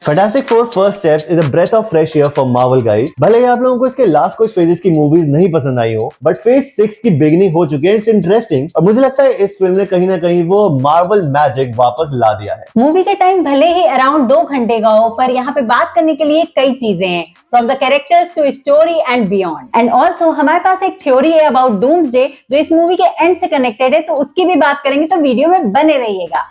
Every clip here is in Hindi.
Fantastic four first steps is a breath of fresh air for Marvel guys. भले ही आप लोगों को इसके लास्ट कुछ फेजेस की मूवीज नहीं पसंद आई हो, बट फेज 6 की बिगिनिंग हो चुकी है। इट्स इंटरेस्टिंग और मुझे लगता है इस फिल्म ने कहीं ना कहीं वो मार्वल मैजिक वापस ला दिया है। मूवी का टाइम भले ही अराउंड 2 घंटे का हो, पर यहाँ पे बात करने के लिए कई चीजें हैं, from the characters to story and beyond. And also हमारे पास एक थ्योरी है अबाउट डूम्सडे जो इस मूवी के एंड से कनेक्टेड है, तो उसकी भी बात करेंगे, तो वीडियो में बने रहिएगा।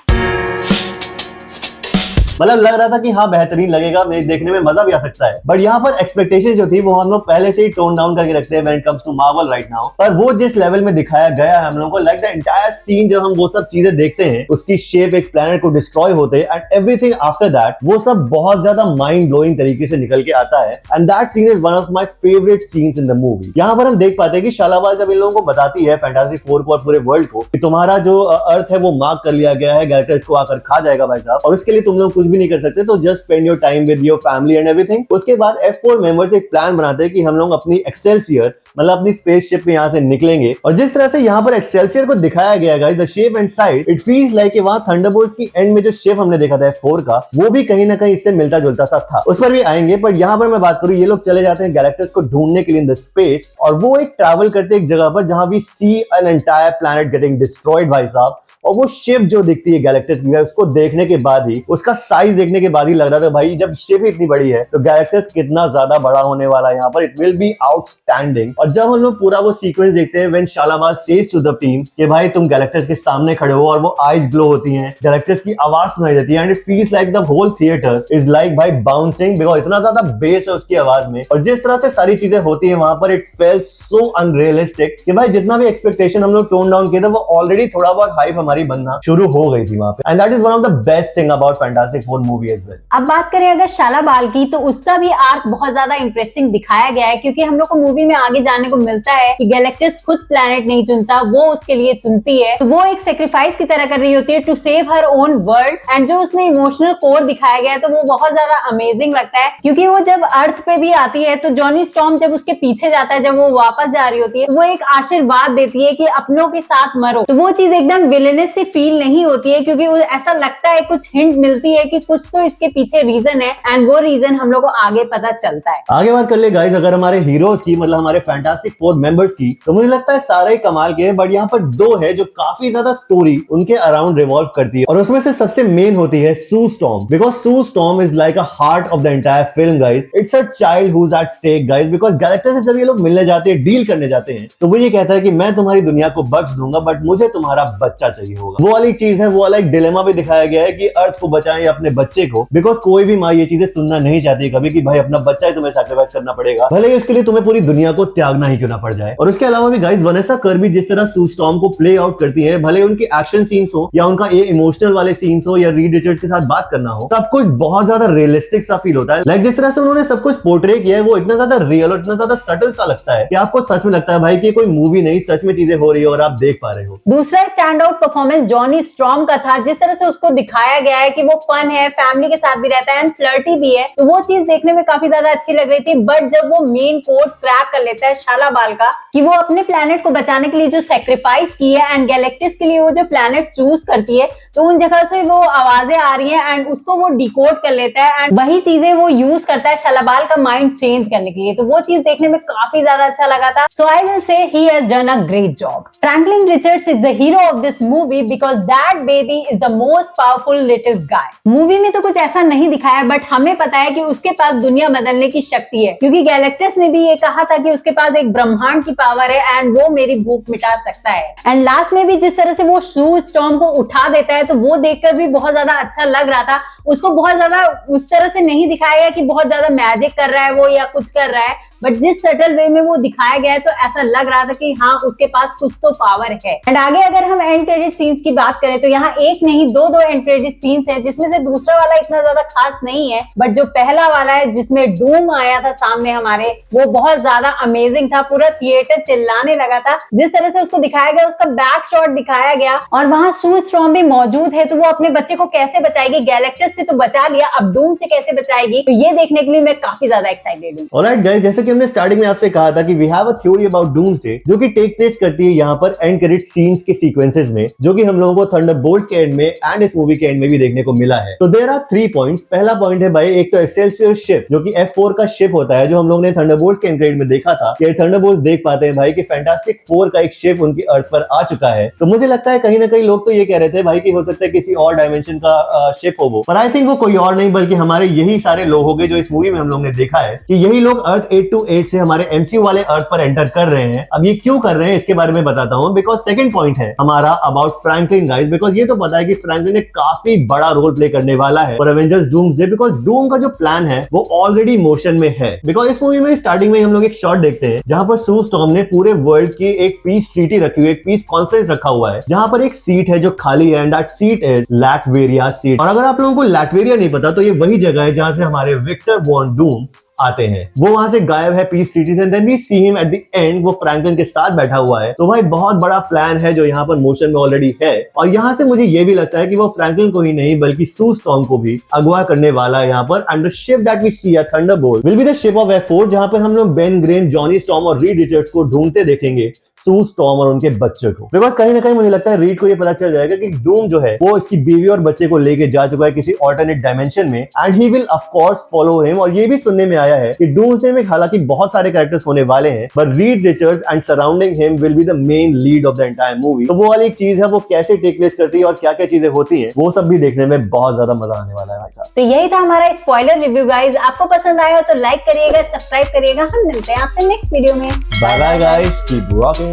मतलब लग रहा था कि हाँ बेहतरीन लगेगा, देखने में मजा भी आ सकता है, बट यहाँ पर एक्सपेक्टेशन जो थी वो हम लोग पहले से ही टोन डाउन करके रखते हैं when it comes to Marvel right now. पर वो जिस लेवल में दिखाया गया है हम लोगों को, लाइक द एंटायर सीन, जब हम वो सब चीजें देखते हैं, उसकी शेप एक प्लेनेट को डिस्ट्रॉय होते हैं एंड एवरीथिंग आफ्टर दैट, वो सब बहुत ज्यादा माइंड ब्लोइंग तरीके से निकल के आता है। And that scene is one of my favourite scenes in the movie. यहाँ पर हम देख पाते हैं कि शालाबाल जब इन लोगों को बताती है फैंटास्टिक फोर को और पूरे वर्ल्ड को कि तुम्हारा जो अर्थ है वो मार्क कर लिया गया है, गैलेक्टस इसको आकर खा जाएगा भाई साहब, और उसके लिए तुम लोग कुछ भी नहीं कर सकते, तो just spend your time with your family and everything। उसके बाद F4 मेंबर्स एक प्लान बनाते हैं कि हम लोग अपनी एक्सेलसियर मतलब अपनी स्पेसशिप में यहाँ से निकलेंगे। और जिस तरह से यहाँ पर एक्सेलसियर को दिखाया गया है, the shape and side, it feels like कि वहां थंडरबोल्ट्स की एंड में जो शेप हमने देखा था F4 का, वो भी कहीं ना कहीं इससे मिलता जुलता सा था। उस पर भी आएंगे, पर यहाँ पर मैं बात करूँ, ये लोग चले जाते हैं गैलेक्टस को ढूंढने के लिए इन द स्पेस, और वो एक ट्रैवल करते एक जगह पर जहां भी see an entire planet getting destroyed भाई साहब। और वो शिप जो दिखती है गैलेक्टस की, उसको देखने के बाद ही, उसका साइज देखने के बाद ही लग रहा था भाई जब शिप इतनी बड़ी है तो गैलेक्टस कितना ज्यादा बड़ा होने वाला है यहाँ पर, इट विल बी आउटस्टैंडिंग। और जब हम लोग पूरा वो सीक्वेंस देखते हैं when Shalla Bal says to the team कि भाई तुम गैलेक्टस के सामने खड़े हो, और वो आईज ग्लो होती हैं, गैलेक्टस की आवाज सुनाई देती है, and it feels like the whole theatre is like भाई बाउंसिंग, बिकॉज़ इतना ज्यादा बेस है उसकी आवाज में। और जिस तरह से सारी चीजें होती है वहां पर, इट फेल्ट सो अनरियलिस्टिक कि भाई जितना भी एक्सपेक्टेशन हम लोग टोन डाउन किए थे, वो ऑलरेडी थोड़ा बहुत हाइप हमारी बनना शुरू हो गई थी वहां पे। And that is one of the best thing about fantastic four movie as well. अब बात करें अगर शालाबाल की, तो उसका भी आर्क बहुत ज्यादा इंटरेस्टिंग दिखाया गया है, क्योंकि हम लोग को मूवी में आगे जाने को मिलता है कि गैलेक्टस खुद प्लैनेट नहीं चुनता, वो उसके लिए चुनती है। तो वो एक सेक्रीफाइस की तरह कर रही होती है to save her own world. And जो उसमें इमोशनल कोर दिखाया गया है, तो वो बहुत ज्यादा अमेजिंग लगता है, क्योंकि वो जब अर्थ पे भी आती है तो जॉनी स्टॉर्म जब उसके पीछे जाता है, जब वो वापस जा रही होती है, तो वो एक आशीर्वाद देती है कि अपनों के साथ मरो। तो वो चीज एकदम विलेनस से फील नहीं होती है, क्योंकि ऐसा लगता है, कुछ हिंट मिलती है कि कुछ तो इसके पीछे रीजन है, एंड वो रीजन हम लोग को आगे पता चलता है। आगे बात कर ले गाइस, अगर हमारे हीरोज की मतलब हमारे फैंटास्टिक फोर मेंबर्स की, तो मुझे लगता है सारे कमाल के हैं, बट यहाँ पर दो है जो काफी ज्यादा स्टोरी उनके अराउंड रिवॉल्व करती है, और उसमें से सबसे मेन होती है Sue Storm, because Sue Storm is like a heart of the entire film guys. It's a child who is at stake guys, because Galactus से जब ये लोग मिलने जाते हैं, डील करने जाते हैं, तो वो ये कहता है कि मैं तुम्हारी दुनिया को बख्श दूंगा, बट मुझे तुम्हारा बच्चा चाहिए होगा। वो वाली चीज है, वो वाला एक डिलेमा भी दिखाया गया है कि अर्थ को बचाएं या अपने बच्चे को, बिकॉज कोई भी माँ ये चीजें सुनना नहीं चाहती कभी कि भाई अपना बच्चा ही तुम्हें सैक्रिफाइस करना पड़ेगा, भले ही उसके लिए तुम्हें पूरी दुनिया को त्यागना ही क्यों ना पड़ जाए। और उसके अलावा भी गाइस, वनेसा कर्बी जिस तरह सू स्टॉर्म को प्ले आउट करती है, भले उनके एक्शन सीन्स हो या उनका ये इमोशनल वाले सीन्स हो या रीड रिचर्ड्स के साथ बात करना हो, सब कुछ बहुत ज्यादा रियलिस्टिक सा फील होता है। लाइक जिस तरह से उन्होंने सब कुछ पोर्ट्रे किया है, वो इतना ज्यादा रियल और इतना ज्यादा सटल सा लगता है कि आपको सच में लगता है भाई कि कोई मूवी नहीं, सच में चीजें हो रही है और आप देख पा रहे हो। दूसरा stand out performance Johnny storm का था, जिस तरह से उसको दिखाया गया है कि वो फन है, फैमिली के साथ भी रहता है एंड फ्लर्टी भी है, तो वो चीज देखने में काफी ज्यादा अच्छी लग रही थी। बट जब वो मेन कोड क्रैक कर लेता है शालाबाल का कि वो अपने प्लैनेट को बचाने के लिए जो सेक्रीफाइस की है एंड गैलेक्टिस के लिए वो जो प्लैनेट चूज करती है, तो उन जगह से वो आवाजें आ रही हैं एंड उसको वो डिकोड कर लेता है, एंड वही चीजें वो यूज करता है शालाबाल का माइंड चेंज करने के लिए। तो वो चीज देखने में काफी ज्यादा अच्छा लगा था। सो I will say he has done a great job. Franklin Richards is the hero of this movie because that baby is the most powerful little guy. Movie में तो कुछ ऐसा नहीं दिखाया, बट हमें पता है कि उसके पास दुनिया बदलने की शक्ति है, क्योंकि गैलेक्टस ने भी ये कहा था कि उसके पास एक ब्रह्मांड की पावर है एंड वो मेरी भूख मिटा सकता है। एंड लास्ट में भी जिस तरह से वो सू स्टॉर्म को उठा देता है, तो वो देखकर भी बहुत ज्यादा अच्छा लग रहा था। उसको बहुत ज्यादा उस तरह से नहीं दिखाया गया कि बहुत ज्यादा मैजिक कर रहा है वो या कुछ कर रहा है, बट जिस सटल वे में वो दिखाया गया है, तो ऐसा लग रहा था कि हाँ उसके पास कुछ तो पावर है। एंड आगे अगर हम एंड क्रेडिट सीन्स की बात करें, तो यहाँ एक नहीं दो एंड क्रेडिट सीन्स हैं, जिसमें से दूसरा वाला इतना ज्यादा खास नहीं है, बट जो पहला वाला है जिसमें डूम आया था सामने हमारे, वो बहुत ज्यादा अमेजिंग था। पूरा थिएटर चिल्लाने लगा था जिस तरह से उसको दिखाया गया, उसका बैक शॉट दिखाया गया, और वहां सू स्टॉर्म भी मौजूद है, तो वो अपने बच्चे को कैसे बचाएगी, गैलेक्टस से तो बचा लिया, अब डूम से कैसे बचाएगी, तो ये देखने के लिए मैं काफी ज्यादा एक्साइटेड हूँ। ऑलराइट गाइस, जैसे कि हमने स्टार्टिंग में आपसे कहा था कि we have a theory about doomsday जो कि टेक प्लेस करती है यहाँ पर एंड क्रेडिट सीन्स के सीक्वेंसेस में, जो कि हम लोगों को थंडरबोल्ट्स के एंड में एंड इस मूवी के एंड में भी देखने को मिला है। तो देयर आर 3 पॉइंट्स। पहला पॉइंट है भाई, एक तो एक्सेलसियर शिप जो कि F4 का शिप होता है, जो हम लोगों ने थंडरबोल्ट्स के एंड क्रेडिट में देखा था कि थंडरबोल्ट्स देख पाते हैं भाई कि फैंटास्टिक 4 का एक शिप उनकी अर्थ पर आ चुका है। तो मुझे लगता है कहीं ना कहीं लोग तो ये कह रहे थे भाई कि हो सकता है किसी और डायमेंशन का शिप हो वो, पर आई थिंक वो कोई और नहीं बल्कि हमारे यही सारे लोग होंगे जो इस मूवी में हम लोग ने देखा है कि यही लोग अर्थ 828 से हमारे MCU वाले अर्थ पर एंटर कर रहे हैं। अब ये क्यों कर रहे हैं इसके बारे में बताता हूं, बिकॉज सेकंड पॉइंट है हमारा अबाउट फ्रैंकलिन गाइस, बिकॉज ये तो पता है कि फ्रैंकलिन एक काफी बड़ा रोल प्ले करने वाला है for Avengers doomsday, because Doom का जो प्लान है वो ऑलरेडी मोशन में है। बिकॉज इस मूवी में स्टार्टिंग में हम लोग एक शॉट देखते हैं जहां पर सू स्टॉर्म ने पूरे वर्ल्ड की एक पीस ट्रीटी रखी हुई, एक पीस कॉन्फ्रेंस रखा हुआ है, जहां पर एक सीट है जो खाली है and that seat is Latveria seat. और अगर आप लोगों को लैटवेरिया नहीं पता तो ये वही जगह है जहां से हमारे विक्टर वॉन डूम आते हैं। वो वहां से गायब है पीस ट्रीटी से, then we see him at the end, वो फ्रैंकलिन के साथ बैठा हुआ है। तो भाई बहुत बड़ा प्लान है जो यहाँ पर मोशन में ऑलरेडी है, और यहाँ से मुझे ये भी लगता है कि वो फ्रैंकलिन को ही नहीं बल्कि सू स्टॉर्म को भी अगवा करने वाला है यहाँ पर। And the ship that we see, thunderbolt, will be the ship of F4, जहां पर हम लोग बेन ग्रेन, जॉनी स्टॉर्म और रीड रिचर्ड्स को ढूंढते देखेंगे, सू स्टॉर्म और उनके बच्चे को। बिकॉज कहीं ना कहीं मुझे लगता है रीड को ये पता चल जाएगा कि डूम जो है वो इसकी बीवी और बच्चे को लेके जा चुका है किसी ऑल्टरनेट डायमेंशन में, and he will of course follow him. और ये भी सुनने में आया है कि डूम्सडे में हालांकि बहुत सारे कैरेक्टर्स होने वाले हैं, but Reed Richards and surrounding him will be the main lead of the entire movie. तो वो वाली एक चीज है, वो कैसे टेक प्लेस करती है और क्या क्या चीजें होती है, वो सब भी देखने में बहुत ज्यादा मजा आने वाला है भाई साहब। तो यही था हमारा स्पॉइलर रिव्यू गाइस। आपको पसंद आया तो लाइक करिएगा, सब्सक्राइब करिएगा। हम मिलते हैं आपसे नेक्स्ट वीडियो में। Bye bye guys, keep rocking.